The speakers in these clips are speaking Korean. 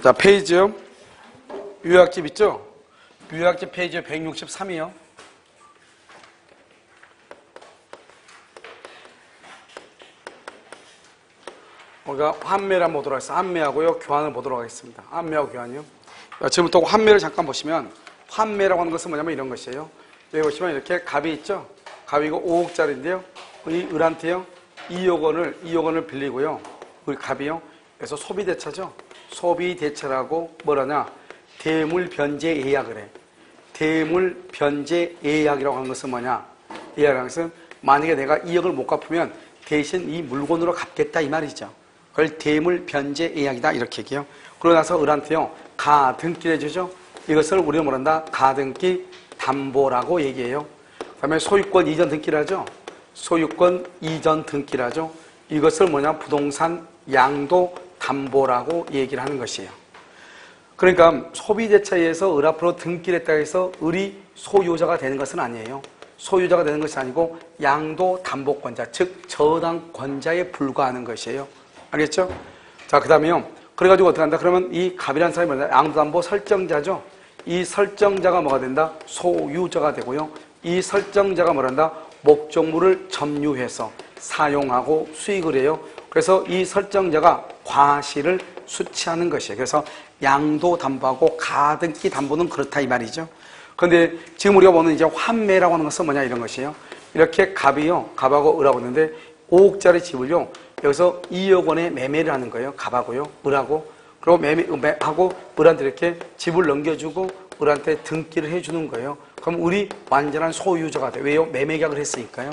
자, 페이지요. 요약집 있죠? 요약집 페이지 163이요. 우리가 환매를 한번 보도록 하겠습니다. 환매하고요, 교환을 보도록 하겠습니다. 환매하고 교환이요. 지금부터 환매를 잠깐 보시면, 환매라고 하는 것은 뭐냐면 이런 것이에요. 여기 보시면 이렇게 갑이 있죠? 갑이 이거 5억짜리인데요. 이 을한테요, 2억 원을 빌리고요. 우리 갑이요. 그래서 소비대차죠? 소비대차라고 뭐라냐? 대물변제예약을 해. 대물변제예약이라고 하는 것은 뭐냐? 예약이라는 것은 만약에 내가 2억을 못 갚으면 대신 이 물건으로 갚겠다 이 말이죠. 그걸 대물변제예약이다 이렇게 얘기해요. 그러고 나서 을한테요, 가등기를 해주죠. 이것을 우리는 뭐란다? 가등기 담보라고 얘기해요. 그 다음에 소유권 이전 등기를 하죠. 소유권 이전 등기를 하죠. 이것을 뭐냐? 부동산 양도 담보라고 얘기를 하는 것이에요. 그러니까 소비대차에 의해서 을 앞으로 등기를 했다고 해서 을이 소유자가 되는 것은 아니에요. 소유자가 되는 것이 아니고 양도 담보권자, 즉 저당권자에 불과하는 것이에요. 알겠죠? 자, 그 다음에요. 그래가지고 어떻게 한다? 그러면 이 갑이라는 사람이 뭐냐? 양도담보 설정자죠. 이 설정자가 뭐가 된다? 소유자가 되고요. 이 설정자가 뭐란다? 목적물을 점유해서 사용하고 수익을 해요. 그래서 이 설정자가 과실을 수취하는 것이에요. 그래서 양도담보하고 가등기 담보는 그렇다 이 말이죠. 그런데 지금 우리가 보는 이제 환매라고 하는 것은 뭐냐 이런 것이에요. 이렇게 갑이요, 갑하고 을하고 있는데 5억짜리 집을요, 여기서 2억 원에 매매를 하는 거예요. 갑하고요, 을하고. 그리고 매매하고 을한테 이렇게 집을 넘겨주고 을한테 등기를 해주는 거예요. 그럼 을이 완전한 소유자가 돼요. 왜요? 매매 계약을 했으니까요.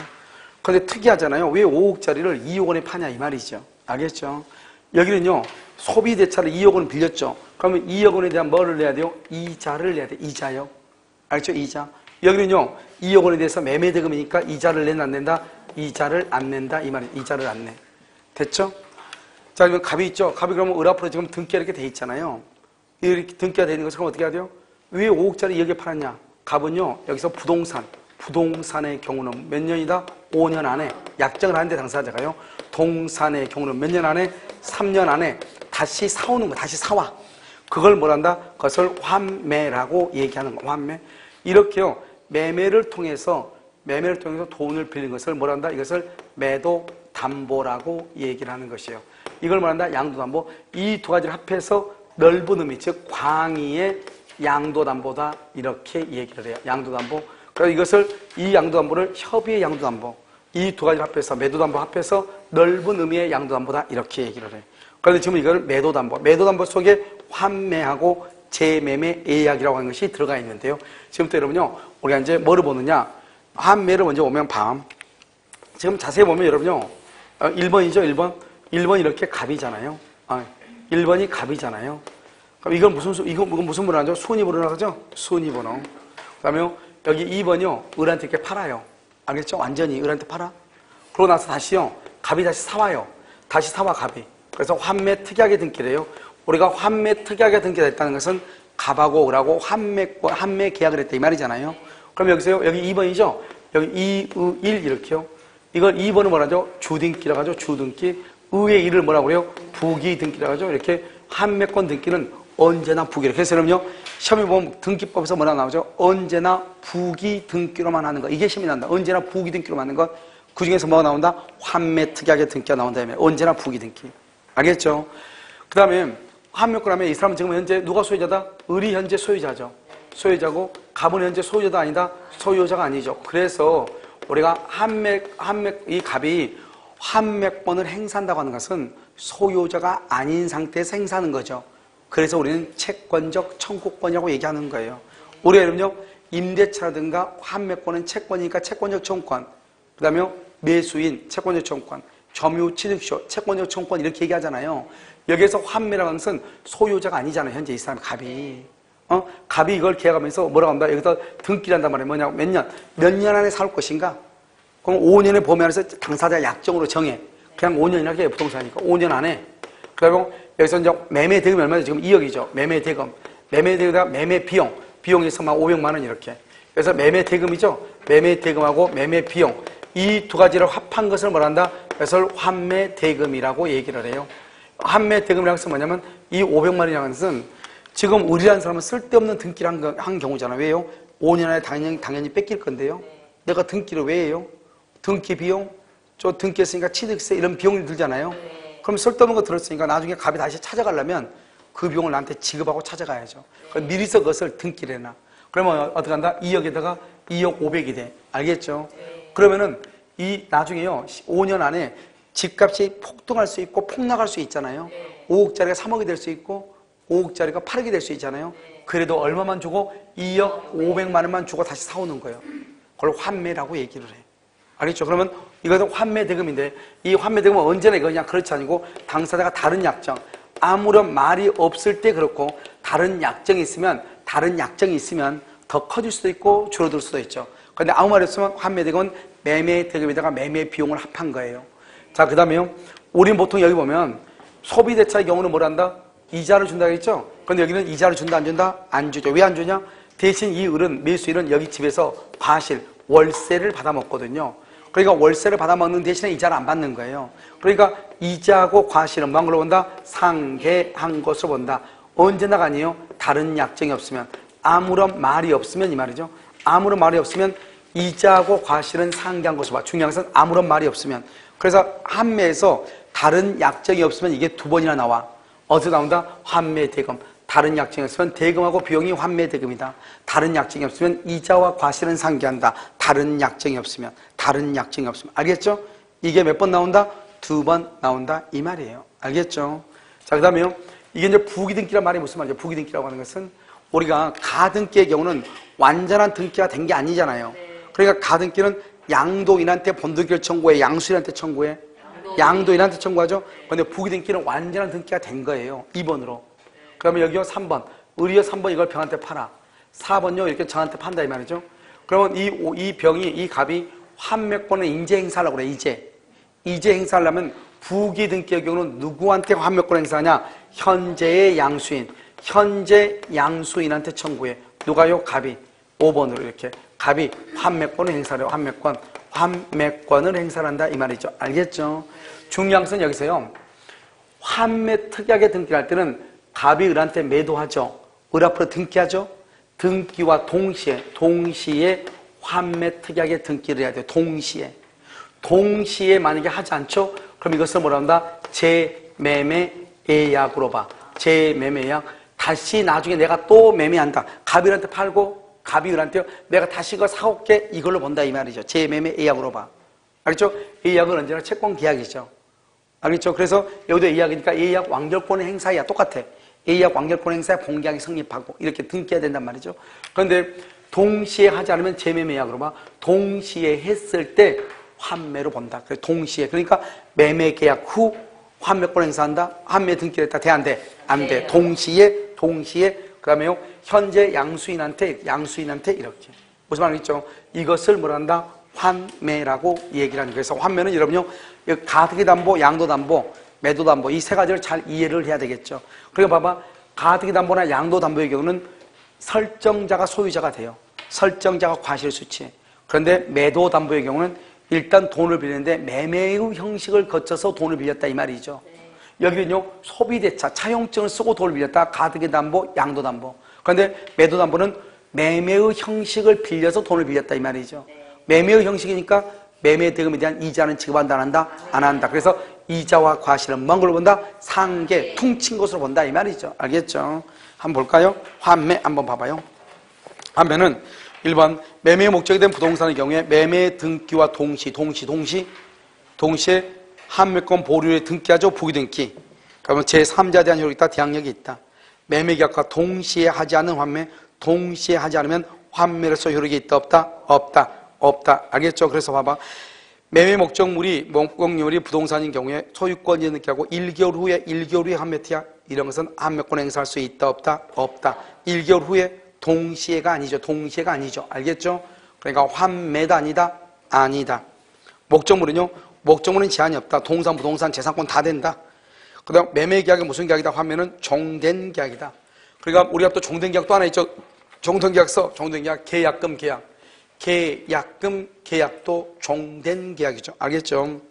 그런데 특이하잖아요. 왜 5억짜리를 2억 원에 파냐 이 말이죠. 알겠죠? 여기는요, 소비대차를 2억 원 빌렸죠. 그러면 2억 원에 대한 뭐를 내야 돼요? 이자를 내야 돼요. 이자요. 알죠? 이자. 여기는요, 2억 원에 대해서 매매대금이니까 이자를 내는 안 낸다? 이자를 안 낸다 이 말이에요. 이자를 안 내. 됐죠? 자, 그러면 갑이 있죠? 갑이 그러면 을 앞으로 지금 등기가 이렇게 돼 있잖아요. 이렇게 등기가 되는 것을 그럼 어떻게 해야 돼요? 왜 5억짜리 2억에 팔았냐? 갑은요, 여기서 부동산의 경우는 몇 년이다? 5년 안에 약정을 하는데 당사자가요. 동산의 경우는 몇 년 안에? 3년 안에 다시 사오는 거, 다시 사와. 그걸 뭐란다? 그것을 환매라고 얘기하는 거, 환매. 이렇게요, 매매를 통해서 돈을 빌린 것을 뭐란다? 이것을 매도담보라고 얘기를 하는 것이에요. 이걸 뭐란다? 양도담보. 이 두 가지를 합해서 넓은 의미, 즉 광의의 양도담보다 이렇게 얘기를 해요. 양도담보. 그래서 이것을, 이 양도담보를 협의의 양도담보, 이 두 가지를 합해서 매도담보 합해서 넓은 의미의 양도담보다 이렇게 얘기를 해요. 그런데 지금 이걸 매도담보 속에 환매하고 재매매 예약이라고 하는 것이 들어가 있는데요. 지금부터 여러분요, 우리가 이제 뭐를 보느냐? 환매를 먼저 보면 지금 자세히 보면 여러분요, 1번이죠, 1번. 1번 이렇게 갑이잖아요. 1번이 갑이잖아요. 그럼 이건 무슨 번호죠? 순위번호라고 하죠? 순위번호. 그 다음에 여기 2번이요, 을한테 이렇게 팔아요. 알겠죠? 완전히 을한테 팔아. 그러고 나서 다시요, 갑이 다시 사와요. 다시 사와, 갑이. 그래서 환매 특이하게 등기를 해요. 우리가 환매 특이하게 등기가 됐다는 것은 갑하고 을하고 환매 계약을 했다 이 말이잖아요. 그럼 여기서요, 여기 2번이죠? 여기 2, 1 이렇게요. 이걸 2번은 뭐라죠? 주등기라고 하죠? 주등기. 의의 1을 뭐라고 그래요? 부기등기라고 하죠? 이렇게 환매권 등기는 언제나 부기로. 그래서 여러분요, 시험에 보면 등기법에서 뭐라 나오죠? 언제나 부기등기로만 하는 거. 이게 시험이 난다. 언제나 부기등기로만 하는 것. 그 중에서 뭐가 나온다? 환매 특이하게 등기가 나온다. 언제나 부기등기. 알겠죠? 그 다음에 환매권 하면 이 사람은 지금 현재 누가 소유자다? 을이 현재 소유자죠. 소유자고 갑은 현재 소유자도 아니다? 소유자가 아니죠. 그래서 우리가 이 갑이 환매권을 행사한다고 하는 것은 소유자가 아닌 상태에서 행사하는 거죠. 그래서 우리는 채권적 청구권이라고 얘기하는 거예요. 우리가 여러분요, 임대차라든가 환매권은 채권이니까 채권적 청구권, 그 다음에 매수인 채권적 청구권, 점유취득쇼 채권적 청구권 이렇게 얘기하잖아요. 여기에서 환매라는 것은 소유자가 아니잖아요. 현재 이 사람 갑이. 갑이 이걸 계약하면서 뭐라고 한다? 여기서 등기를 한단 말이에요. 뭐냐고? 몇 년 안에 살 것인가? 그럼 5년의 범위 안에서 당사자 약정으로 정해. 그냥 5년이라고 해요. 부동산이니까. 5년 안에. 그 다음에 여기서 이제 매매 대금이 얼마죠? 지금 2억이죠. 매매 대금. 매매 대금에다 매매 비용. 비용에서 막 500만 원 이렇게. 그래서 매매 대금이죠. 매매 대금하고 매매 비용. 이 두 가지를 합한 것을 뭐란다? 그래서 환매 대금이라고 얘기를 해요. 환매 대금이라는 것은 뭐냐면 이 500만 원이라는 것은 지금 의리라는 사람은 쓸데없는 등기를 한 경우잖아요. 왜요? 5년 안에 당연히 뺏길 건데요. 내가 등기를 왜 해요? 등기 비용, 저 등기했으니까 취득세 이런 비용이 들잖아요. 그럼 쓸데없는 거 들었으니까 나중에 갑이 다시 찾아가려면 그 비용을 나한테 지급하고 찾아가야죠. 그럼 미리서 그것을 등기를 해놔. 그러면 어떻게 한다? 2억에다가 2억 500이 돼. 알겠죠? 그러면은 이 나중에요 5년 안에 집값이 폭등할 수 있고 폭락할 수 있잖아요. 5억짜리가 3억이 될 수 있고 5억짜리가 8억이 될 수 있잖아요. 그래도 얼마만 주고 2억 500만 원만 주고 다시 사오는 거예요. 그걸 환매라고 얘기를 해. 알겠죠? 그러면 이것은 환매대금인데 이 환매대금은 언제나 이거냐? 그렇지 않고 당사자가 다른 약정, 아무런 말이 없을 때 그렇고 다른 약정이 있으면 더 커질 수도 있고 줄어들 수도 있죠. 그런데 아무 말이 없으면 환매대금은 매매대금에다가 매매 비용을 합한 거예요. 자, 그 다음에요. 우리는 보통 여기 보면 소비대차의 경우는 뭘 한다? 이자를 준다고 했죠? 그런데 여기는 이자를 준다, 안 준다? 안 주죠. 왜 안 주냐? 대신 이 을은, 매수일은 여기 집에서 과실, 월세를 받아 먹거든요. 그러니까 월세를 받아 먹는 대신에 이자를 안 받는 거예요. 그러니까 이자하고 과실은 뭐한 걸로 본다? 상계한 것으로 본다. 언제나 아니에요? 다른 약정이 없으면, 아무런 말이 없으면 이 말이죠. 아무런 말이 없으면 이자하고 과실은 상계한 것으로 봐. 중요한 것은 아무런 말이 없으면. 그래서 환매에서 다른 약정이 없으면 이게 두 번이나 나와. 어디서 나온다? 환매대금. 다른 약정이 없으면 대금하고 비용이 환매대금이다. 다른 약정이 없으면 이자와 과실은 상계한다. 다른 약정이 없으면. 알겠죠? 이게 몇 번 나온다? 두 번 나온다. 이 말이에요. 알겠죠? 자, 그 다음에요. 이게 이제 부기등기란 말이 무슨 말이죠? 부기등기라고 하는 것은 우리가 가등기의 경우는 완전한 등기가 된 게 아니잖아요. 그러니까 가등기는 양도인한테 본등기를 청구해, 양수인한테 청구해. 양도인한테 청구하죠. 그런데 부기등기는 완전한 등기가 된 거예요. 2번으로. 그러면 여기요 3번. 의리요 3번 이걸 병한테 팔아. 4번요 이렇게 정한테 판다 이 말이죠. 그러면 이 병이, 이 갑이 환매권을 인제 행사하려고 그래. 이제 행사하려면 부기등기의 경우는 누구한테 환매권 행사하냐? 현재의 양수인. 현재 양수인한테 청구해. 누가요? 갑이. 5번으로 이렇게. 갑이 환매권을 행사해요. 환매권을 행사한다 이 말이죠. 알겠죠? 중요한 것은 여기서요. 환매 특약에 등기할 때는 갑이 을한테 매도하죠. 을 앞으로 등기하죠. 등기와 동시에 환매 특약에 등기를 해야 돼요. 동시에 만약에 하지 않죠? 그럼 이것을 뭐라 한다? 재매매예약으로 봐. 재매매예약. 다시 나중에 내가 또 매매한다. 갑이 을한테 팔고 갑이 을한테요. 내가 다시 이거 사올게. 이걸로 본다 이 말이죠. 재매매예약으로 봐. 알겠죠? 예약은 언제나 채권 계약이죠. 알겠죠? 그래서 여기도 예약이니까 예약 완결권의 행사야. 똑같아. 예약 완결권 행사에 본계약이 성립하고 이렇게 등기해야 된단 말이죠. 그런데 동시에 하지 않으면 재매매약으로 봐. 동시에 했을 때 환매로 본다. 그래서 동시에. 그러니까 매매계약 후 환매권 행사한다. 환매 등기를 했다. 돼? 안 돼? 안 돼. 동시에. 그 다음에요. 현재 양수인한테 이렇게. 무슨 말이죠? 이것을 뭐라 한다? 환매라고 얘기를 하는 거예요. 그래서 환매는 여러분요. 가등기 담보, 양도 담보, 매도 담보 이 세 가지를 잘 이해를 해야 되겠죠. 그러니까 봐봐. 가등기 담보나 양도 담보의 경우는 설정자가 소유자가 돼요. 설정자가 과실 수취해. 그런데 매도 담보의 경우는 일단 돈을 빌리는데 매매의 형식을 거쳐서 돈을 빌렸다 이 말이죠. 여기는요. 소비대차, 차용증을 쓰고 돈을 빌렸다. 가등기 담보, 양도 담보. 그런데 매도 담보는 매매의 형식을 빌려서 돈을 빌렸다 이 말이죠. 매매의 형식이니까 매매 대금에 대한 이자는 지급한다 안 한다? 안 한다. 그래서 이자와 과실은 뭔 걸로 본다? 상계, 퉁친 것으로 본다 이 말이죠. 알겠죠? 한번 볼까요? 환매 한번 봐봐요. 환매는 1번 매매 목적이 된 부동산의 경우에 매매 등기와 동시에 환매권 보류에 등기하죠. 부기등기. 그러면 제3자에 대한 효력이 있다. 대항력이 있다. 매매계약과 동시에 하지 않는 환매, 동시에 하지 않으면 환매로서 효력이 있다 없다? 없다. 알겠죠? 그래서 봐봐. 매매 목적물이 부동산인 경우에 소유권이 등기하고 1개월 후에 환매티야. 이런 것은 환매권 행사할 수 있다 없다? 1개월 후에 동시에가 아니죠. 알겠죠? 그러니까 환매다 아니다. 목적물은요. 목적물은 제한이 없다. 동산, 부동산, 재산권 다 된다. 그 다음 매매 계약이 무슨 계약이다? 환매는 종된 계약이다. 그러니까 우리가 또 종된 계약도 하나 있죠. 종된 계약서, 종된 계약, 계약금 계약도 종된 계약이죠. 알겠죠?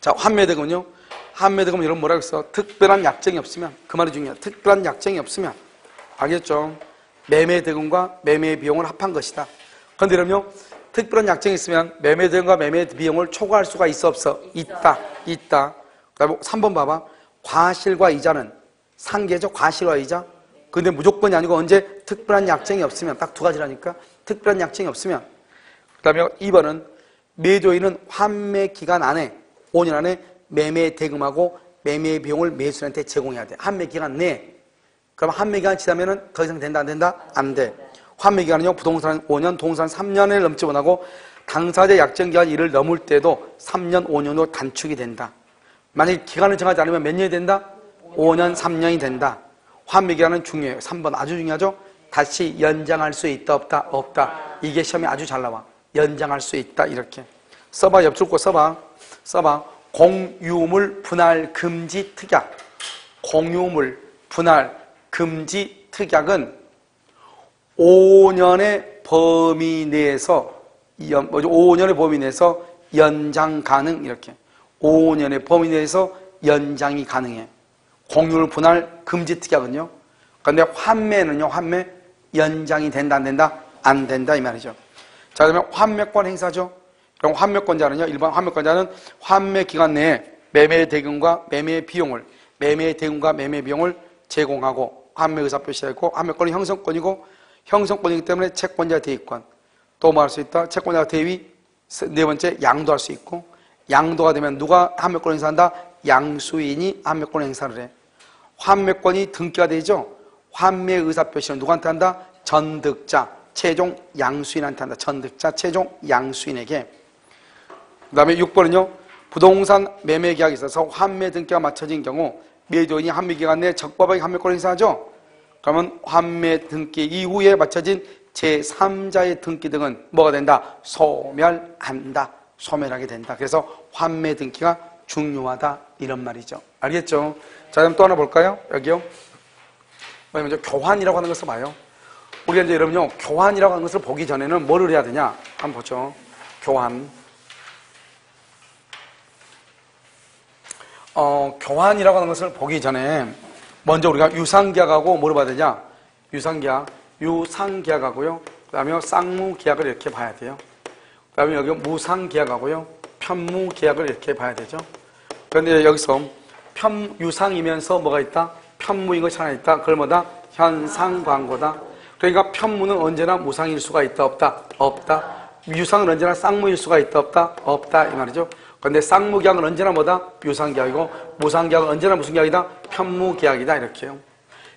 자, 환매대금은요. 한매대금 이런 뭐라고 했어? 특별한 약정이 없으면, 그 말이 중요해. 특별한 약정이 없으면, 알겠죠? 매매대금과 매매비용을 합한 것이다. 그런데 그럼요, 특별한 약정이 있으면 매매대금과 매매비용을 초과할 수가 있어 없어? 있다. 그 다음에 3번 봐봐. 과실과 이자는 상계죠? 과실과 이자. 근데 무조건이 아니고 언제? 특별한 약정이 없으면. 딱 두 가지라니까. 특별한 약정이 없으면. 그 다음에 2번은 매도인은 환매 기간 안에 5년 안에 매매 대금하고 매매 비용을 매수인한테 제공해야 돼. 환매 기간 내에. 그럼 환매 기간 지나면은 더 이상 된다 안 된다? 안 돼. 환매 기간은요, 부동산 5년, 동산 3년을 넘지 못하고 당사자 약정 기간 이를 넘을 때도 3년, 5년으로 단축이 된다. 만약에 기간을 정하지 않으면 몇 년이 된다? 5년, 3년이 된다. 환매 기간은 중요해요. 3번 아주 중요하죠? 다시 연장할 수 있다 없다? 없다. 이게 시험에 아주 잘 나와. 연장할 수 있다 이렇게. 써봐. 옆줄 거 써봐. 공유물 분할 금지 특약. 공유물 분할 금지 특약은 5년의 범위 내에서 5년의 범위 내에서 연장 가능 이렇게. 5년의 범위 내에서 연장이 가능해. 공유물 분할 금지 특약은요. 그런데 환매는요. 환매 연장이 된다 안 된다? 안 된다 이 말이죠. 자, 그러면 환매권 행사죠. 그럼 환매권자는요. 일반 환매권자는 환매 기간 내에 매매 대금과 매매 비용을 제공하고 환매 의사 표시하고 환매권은 형성권이고 형성권이기 때문에 채권자 대위권. 또 뭐 할 수 있다? 채권자 대위. 네 번째 양도할 수 있고 양도가 되면 누가 환매권을 행사한다? 양수인이 환매권을 행사를 해. 환매권이 등기가 되죠. 환매 의사 표시는 누구한테 한다? 전득자, 최종 양수인한테 한다. 전득자, 최종 양수인에게. 그 다음에 6번은요. 부동산 매매 계약에 있어서 환매 등기가 맞춰진 경우 매도인이 환매 기간 내에 적법하게 환매권을 행사하죠. 그러면 환매 등기 이후에 맞춰진 제3자의 등기 등은 뭐가 된다? 소멸한다. 소멸하게 된다. 그래서 환매 등기가 중요하다 이런 말이죠. 알겠죠? 자, 그럼 또 하나 볼까요? 여기요. 먼저 교환이라고 하는 것을 봐요. 우리가 이제 여러분요, 교환이라고 하는 것을 보기 전에는 뭐를 해야 되냐? 한번 보죠. 교환. 교환이라고 하는 것을 보기 전에 먼저 우리가 유상계약하고 뭐를 봐야 되냐? 유상계약하고요. 그 다음에 쌍무계약을 이렇게 봐야 돼요. 그 다음에 여기 무상계약하고요. 편무계약을 이렇게 봐야 되죠. 그런데 여기서 유상이면서 뭐가 있다? 편무인 것이 하나 있다. 그걸 뭐다? 현상광고다. 그러니까 편무는 언제나 무상일 수가 있다 없다? 없다. 유상은 언제나 쌍무일 수가 있다 없다? 없다 이 말이죠. 그런데 쌍무계약은 언제나 뭐다? 유상계약이고 무상계약은 언제나 무슨 계약이다? 편무계약이다 이렇게요.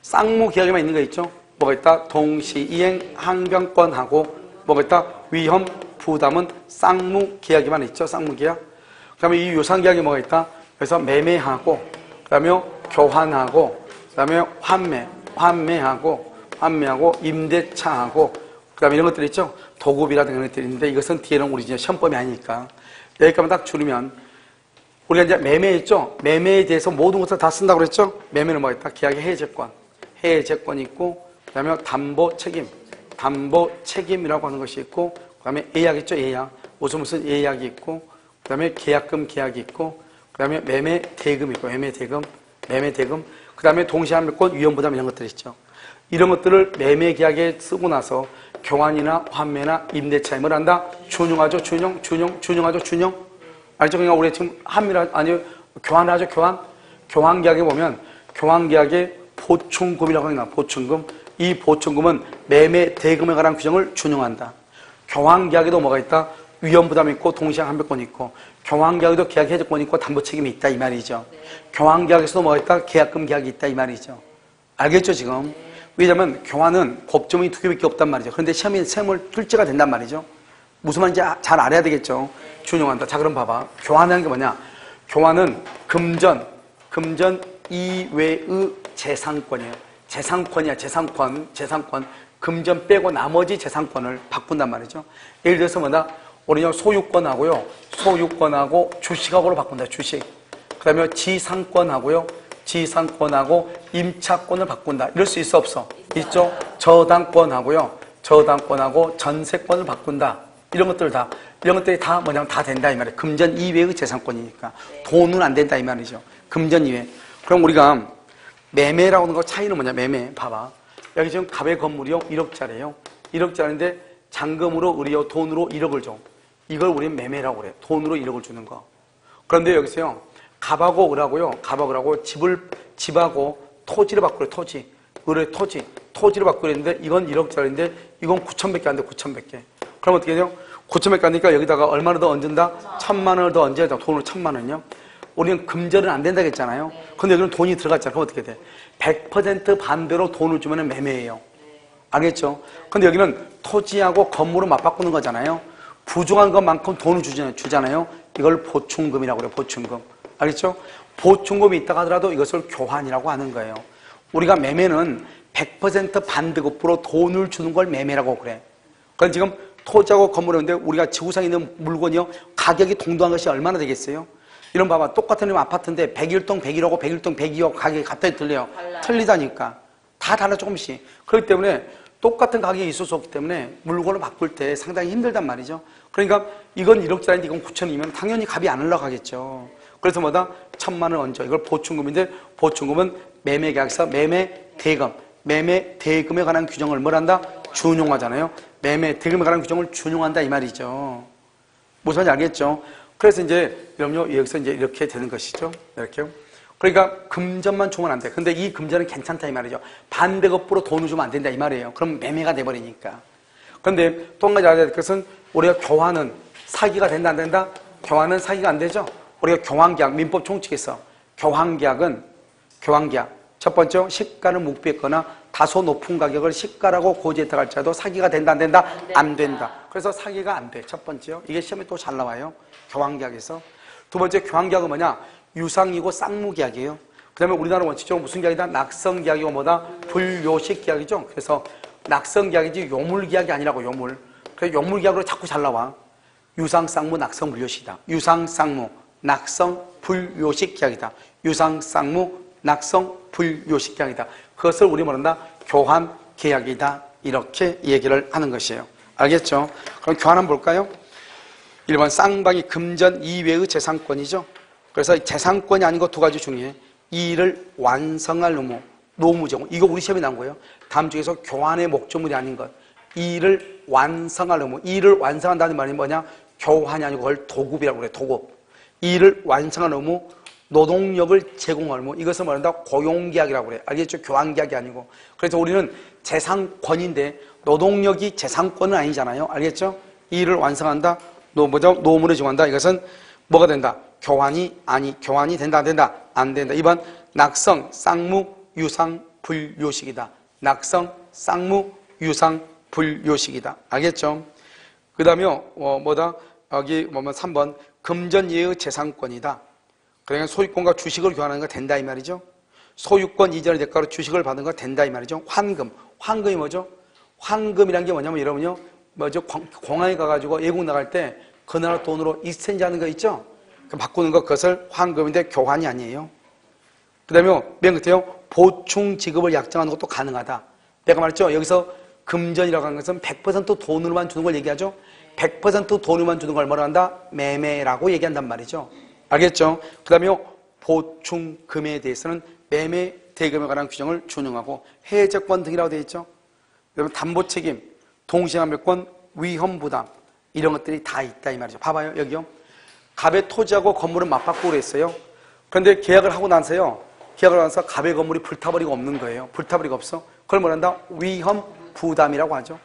쌍무계약에만 있는 거 있죠? 뭐가 있다? 동시이행 항변권하고 뭐가 있다? 위험 부담은 쌍무계약에만 있죠. 쌍무계약. 그 다음에 이 유상계약이 뭐가 있다? 그래서 매매하고 그 다음에 교환하고 그 다음에 환매하고 임대차하고 그 다음에 이런 것들이 있죠. 도급이라든가 이런 것들이 있는데 이것은 뒤에는 우리 이제 시험법이 아니니까 여기까지만 딱 줄이면 우리가 이제 매매 있죠. 매매에 대해서 모든 것을 다 쓴다고 그랬죠. 매매는 뭐가 있다? 계약의 해제권이 있고 그 다음에 담보 책임이라고 하는 것이 있고 그 다음에 예약 있죠. 예약. 무슨 예약이 있고 그 다음에 계약금 계약이 있고 그 다음에 매매 대금 있고 매매 대금 그 다음에 동시환매권 위험부담 이런 것들이 있죠. 이런 것들을 매매 계약에 쓰고 나서 교환이나 환매나 임대차에 뭘 한다? 준용하죠. 준용하죠. 알죠? 그러니까 우리 지금 교환을 하죠. 교환 계약에 보면 교환 계약에 보충금이라고 하는 거야. 보충금. 이 보충금은 매매 대금에 관한 규정을 준용한다. 교환 계약에도 뭐가 있다? 위험부담이 있고 동시환매권이 있고 교환 계약에도 계약 해제권이 있고 담보 책임이 있다 이 말이죠. 교환 계약에서도 뭐가 있다? 계약금 계약이 있다 이 말이죠. 알겠죠 지금? 왜냐면 교환은 법조문이 두 개밖에 없단 말이죠. 그런데 시험이 출제가 된단 말이죠. 무슨 말인지 잘 알아야 되겠죠. 준용한다. 자, 그럼 봐봐. 교환하는 게 뭐냐? 교환은 금전 이외의 재산권이에요. 재산권. 금전 빼고 나머지 재산권을 바꾼단 말이죠. 예를 들어서 뭐다? 우리는 소유권하고 주식하고로 바꾼다. 주식. 그 다음에 지상권하고 임차권을 바꾼다. 이럴 수 있어 없어? 있죠? 저당권하고 전세권을 바꾼다. 이런 것들이 다 뭐냐면 다 된다 이 말이에요. 금전 이외의 재산권이니까. 돈은 안 된다 이 말이죠. 금전 이외. 그럼 우리가 매매라고 하는 거 차이는 뭐냐? 매매. 봐봐. 여기 지금 갑의 건물이요. 1억짜리예요. 1억짜리인데 잔금으로 의리요. 돈으로 1억을 줘. 이걸 우리는 매매라고 그래요. 돈으로 1억을 주는 거. 그런데 여기서요. 갑하고 을하고요. 갑하고 을하고 집하고 토지를 바꾸래. 토지. 을의 토지를 바꾸랬는데 이건 1억짜리인데 이건 9,100개 안 돼. 9,100개. 그럼 어떻게 돼요? 9,100개 하니까 여기다가 얼마를 더 얹는다? 1,000만 원을 더 얹어야 돼. 돈으로 1,000만 원이요. 우리는 금전은 안 된다고 했잖아요. 근데 여기는 돈이 들어갔잖아요. 그럼 어떻게 돼? 100% 반대로 돈을 주면 매매예요. 알겠죠? 근데 여기는 토지하고 건물을 맞바꾸는 거잖아요. 부족한 것만큼 돈을 주잖아요. 이걸 보충금이라고 그래요. 보충금. 알겠죠? 보충금이 있다고 하더라도 이것을 교환이라고 하는 거예요. 우리가 매매는 100% 반대급부로 돈을 주는 걸 매매라고 그래. 그럼 지금 토지하고 건물인데 우리가 지구상에 있는 물건이요. 가격이 동등한 것이 얼마나 되겠어요? 이런 봐봐. 똑같은 아파트인데 101동 101호고 101동 102호 가격이 갑자기 틀려요. 틀리다니까. 다 달라 조금씩. 그렇기 때문에 똑같은 가격이 있을 수 없기 때문에 물건을 바꿀 때 상당히 힘들단 말이죠. 그러니까 이건 1억짜리인데 이건 9천이면 당연히 값이 안 올라가겠죠. 그래서 뭐다? 1,000만 원 얹어. 이걸 보충금인데 보충금은 매매계약서 매매대금. 매매대금에 관한 규정을 뭘 한다? 준용하잖아요. 매매대금에 관한 규정을 준용한다 이 말이죠. 무슨 말인지 알겠죠? 그래서 이제 여러분요 여기서 이제 이렇게 되는 것이죠. 이렇게요. 그러니까 금전만 주면 안 돼. 근데 이 금전은 괜찮다 이 말이죠. 반대급부로 돈을 주면 안 된다 이 말이에요. 그럼 매매가 돼버리니까. 그런데 또 한 가지 알아야 될 것은 우리가 교환은 사기가 된다 안 된다? 교환은 사기가 안 되죠. 우리가 교환계약 민법 총칙에서 교환계약 첫 번째 시가를 묵비했거나 다소 높은 가격을 시가라고 고지했다 할지라도 사기가 된다 안 된다? 안 된다. 그래서 사기가 안 돼. 첫 번째요. 이게 시험에 또 잘 나와요. 교환계약에서. 두 번째 교환계약은 뭐냐? 유상이고 쌍무계약이에요. 그 다음에 우리나라 원칙적으로 무슨 계약이다? 낙성계약이고 뭐다? 불요식계약이죠. 그래서 낙성계약이지 요물계약이 아니라고 요물. 그래서 요물계약으로 자꾸 잘 나와. 유상, 쌍무, 낙성, 불요식이다. 유상, 쌍무, 낙성, 불요식 계약이다. 유상, 쌍무, 낙성, 불요식 계약이다. 그것을 우리 뭐란다? 교환 계약이다. 이렇게 얘기를 하는 것이에요. 알겠죠? 그럼 교환 한번 볼까요? 1번 쌍방이 금전 이외의 재산권이죠. 그래서 재산권이 아닌 거 두 가지 중에 이 일을 완성할 의무, 노무정. 이거 우리 시험에 나온 거예요. 다음 중에서 교환의 목적물이 아닌 것. 이 일을 완성할 의무. 이 일을 완성한다는 말이 뭐냐? 교환이 아니고 그걸 도급이라고 그래요. 도급. 이 일을 완성할 의무, 노동력을 제공할 의무. 이것을 말한다 고용계약이라고 그래요. 알겠죠? 교환계약이 아니고. 그래서 우리는 재산권인데 노동력이 재산권은 아니잖아요. 알겠죠? 이 일을 완성한다. 노무를 제공한다. 이것은 뭐가 된다? 교환이 된다, 안 된다? 안 된다. 2번, 낙성, 쌍무, 유상, 불요식이다. 낙성, 쌍무, 유상, 불요식이다. 알겠죠? 그 다음에, 여기 3번, 금전 이외의 재산권이다. 그러니까 소유권과 주식을 교환하는 거 된다, 이 말이죠? 소유권 이전의 대가로 주식을 받는 거 된다, 이 말이죠? 환금. 환금이 뭐죠? 환금이란 게 뭐냐면, 여러분요, 공항에 가가지고 외국 나갈 때 그 나라 돈으로 익스체인지 하는 거 있죠? 바꾸는 거 그것을 환금인데 교환이 아니에요. 그 다음에 맨 끝에요. 보충 지급을 약정하는 것도 가능하다. 내가 말했죠. 여기서 금전이라고 하는 것은 100% 돈으로만 주는 걸 얘기하죠. 100% 돈으로만 주는 걸 뭐라 한다? 매매라고 얘기한단 말이죠. 알겠죠? 그 다음에 보충금에 대해서는 매매 대금에 관한 규정을 준용하고 해제권 등이라고 되어 있죠. 그다음에 담보책임, 동시환매권, 위험부담 이런 것들이 다 있다 이 말이죠. 봐봐요. 여기요. 갑의 토지하고 건물은 맞바꾸고 그랬어요. 그런데 계약을 하고 나서요. 계약을 하면서 갑의 건물이 불타버리고 없는 거예요. 불타버리고 없어. 그걸 뭐란다? 위험부담이라고 하죠.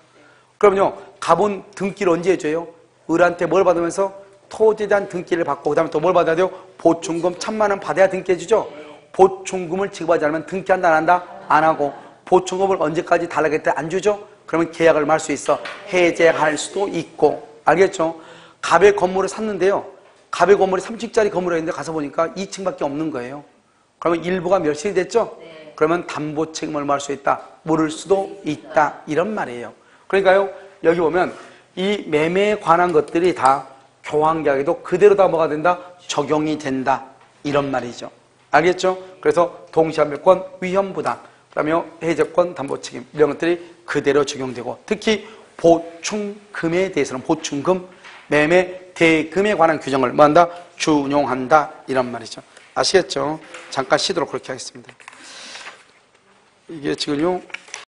그러면요. 갑은 등기를 언제 해줘요? 을한테 뭘 받으면서? 토지에 대한 등기를 받고 그 다음에 또 뭘 받아야 돼요? 보충금 1,000만 원 받아야 등기해주죠. 보충금을 지급하지 않으면 등기한다 안 한다? 안 하고 보충금을 언제까지 달라겠다 안 주죠? 그러면 계약을 말 수 있어. 해제할 수도 있고. 알겠죠? 갑의 건물을 샀는데요. 갑의 건물이 3층짜리 건물이었는데 가서 보니까 2층밖에 없는 거예요. 그러면 일부가 멸실이 됐죠? 네. 그러면 담보 책임을 할 수 있다. 물을 수도 있다. 이런 말이에요. 그러니까요. 여기 보면 이 매매에 관한 것들이 다 교환계약에도 그대로 다 뭐가 된다? 적용이 된다. 이런 말이죠. 알겠죠? 그래서 동시환매권, 위험부담, 그 다음에 해제권, 담보책임 이런 것들이 그대로 적용되고 특히 보충금에 대해서는 보충금, 매매 대금에 관한 규정을 뭐 한다? 준용한다. 이런 말이죠. 아시겠죠? 잠깐 쉬도록 그렇게 하겠습니다. 이게 지금요.